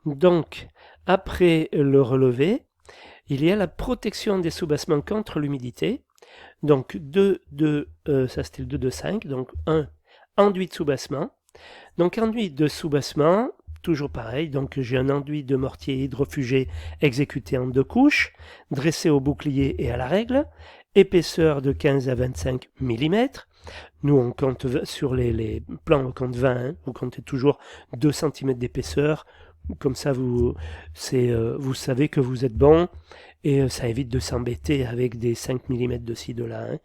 Donc, après le relevé, il y a la protection des soubassements contre l'humidité. Donc, ça c'était le 2,5. Donc, un enduit de soubassement. Donc, enduit de soubassement, toujours pareil. Donc, j'ai un enduit de mortier hydrofugé exécuté en 2 couches, dressé au bouclier et à la règle, épaisseur de 15 à 25 mm. Nous, on compte sur les plans, on compte 20. Hein. Vous comptez toujours 2 cm d'épaisseur. Comme ça, vous savez que vous êtes bon et ça évite de s'embêter avec des 5 mm de ci, de là. Hein.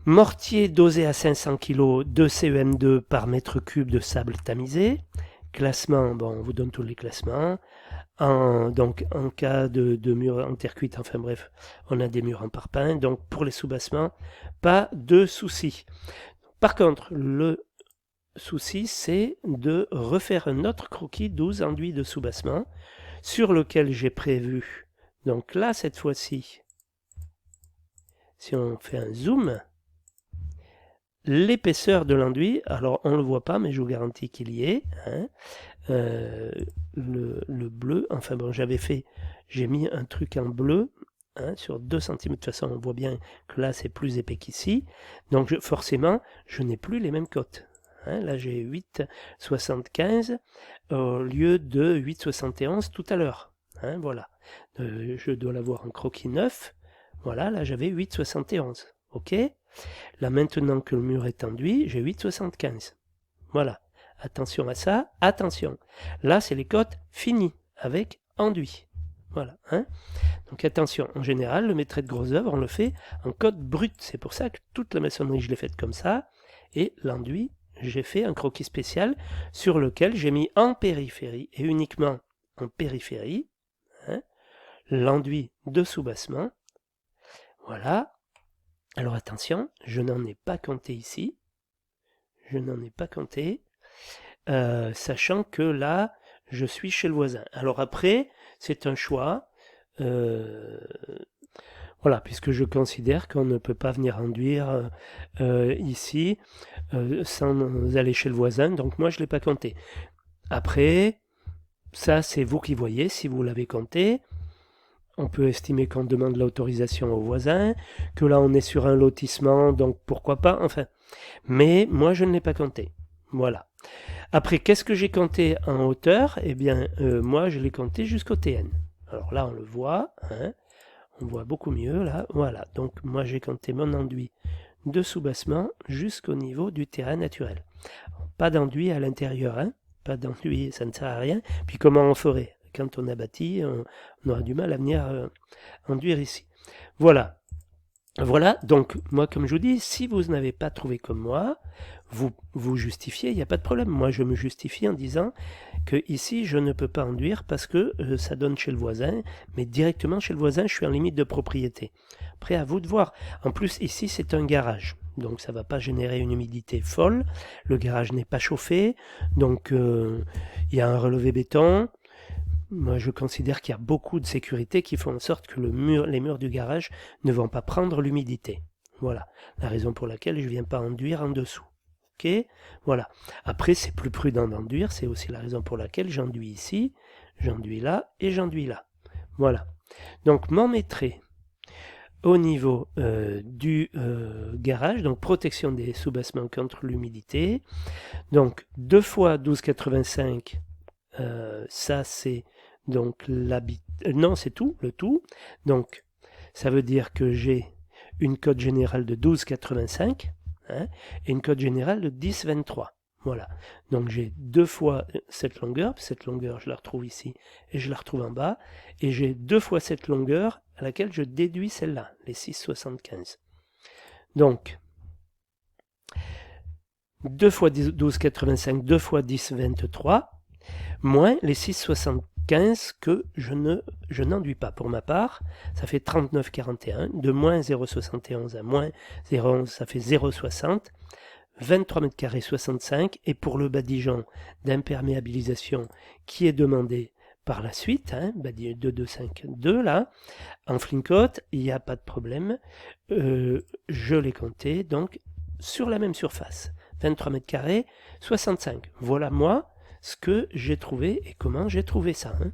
Mortier dosé à 500 kg de CEM2 par mètre cube de sable tamisé. Classement, bon, on vous donne tous les classements. Donc, en cas de mur en terre cuite, enfin bref, on a des murs en parpaing. Donc, pour les soubassements, pas de souci. Par contre, le souci, c'est de refaire un autre croquis 12 enduits de soubassement sur lequel j'ai prévu. Donc là, cette fois-ci, si on fait un zoom, l'épaisseur de l'enduit, alors on ne le voit pas, mais je vous garantis qu'il y est. Hein, le bleu, enfin bon, j'ai mis un truc en bleu hein, sur 2 cm. De toute façon, on voit bien que là, c'est plus épais qu'ici. Donc forcément, je n'ai plus les mêmes cotes. Hein, là, j'ai 8,75 au lieu de 8,71 tout à l'heure. Hein, voilà. Je dois l'avoir en croquis neuf. Voilà, là, j'avais 8,71. OK. Là, maintenant que le mur est enduit, j'ai 8,75. Voilà. Attention à ça. Attention. Là, c'est les cotes finies avec enduit. Voilà. Hein. Donc attention, en général, le maîtrise de gros œuvre, on le fait en cote brute. C'est pour ça que toute la maçonnerie, je l'ai faite comme ça. Et l'enduit, j'ai fait un croquis spécial sur lequel j'ai mis en périphérie, et uniquement en périphérie, hein, l'enduit de soubassement. Voilà. Alors attention, je n'en ai pas compté ici. Je n'en ai pas compté. Sachant que là, je suis chez le voisin. Alors après, c'est un choix. Voilà, puisque je considère qu'on ne peut pas venir enduire ici sans aller chez le voisin. Donc moi, je ne l'ai pas compté. Après, ça, c'est vous qui voyez si vous l'avez compté. On peut estimer qu'on demande l'autorisation au voisin, que là, on est sur un lotissement, donc pourquoi pas. Enfin, mais moi, je ne l'ai pas compté. Voilà. Après, qu'est-ce que j'ai compté en hauteur? Eh bien, moi, je l'ai compté jusqu'au TN. Alors là, on le voit. Hein, on voit beaucoup mieux là. Voilà. Donc, moi, j'ai compté mon enduit de soubassement jusqu'au niveau du terrain naturel. Pas d'enduit à l'intérieur. Hein, pas d'enduit, ça ne sert à rien. Puis comment on ferait? Quand on a bâti, on aura du mal à venir enduire ici. Voilà. Voilà, donc moi comme je vous dis, si vous n'avez pas trouvé comme moi, vous justifiez, il n'y a pas de problème. Moi je me justifie en disant que ici je ne peux pas enduire parce que ça donne chez le voisin, mais directement chez le voisin je suis en limite de propriété. Après à vous de voir. En plus ici c'est un garage, donc ça ne va pas générer une humidité folle, le garage n'est pas chauffé, donc il y a un relevé béton. Moi, je considère qu'il y a beaucoup de sécurités qui font en sorte que les murs du garage ne vont pas prendre l'humidité. Voilà, la raison pour laquelle je ne viens pas enduire en dessous. Ok, voilà. Après, c'est plus prudent d'enduire, c'est aussi la raison pour laquelle j'enduis ici, j'enduis là et j'enduis là. Voilà. Donc, mon maîtrise au niveau du garage, donc protection des soubassements contre l'humidité. Donc, 2 fois 12,85, ça c'est donc non, c'est tout, le tout. Donc, ça veut dire que j'ai une cote générale de 12,85 hein, et une cote générale de 10,23. Voilà. Donc, j'ai 2 fois cette longueur. Cette longueur, je la retrouve ici et je la retrouve en bas. Et j'ai 2 fois cette longueur à laquelle je déduis celle-là, les 6,75. Donc, 2 fois 12,85, 2 fois 10,23, moins les 6,75 que je n'enduis pas. Pour ma part, ça fait 39,41. De moins 0,71 à moins 0,11, ça fait 0,60. 23 mètres carrés 65. Et pour le badigeon d'imperméabilisation qui est demandé par la suite, hein, 2252 là, en flincote, il n'y a pas de problème. Je l'ai compté donc sur la même surface. 23 mètres carrés 65. Voilà moi ce que j'ai trouvé et comment j'ai trouvé ça. Hein.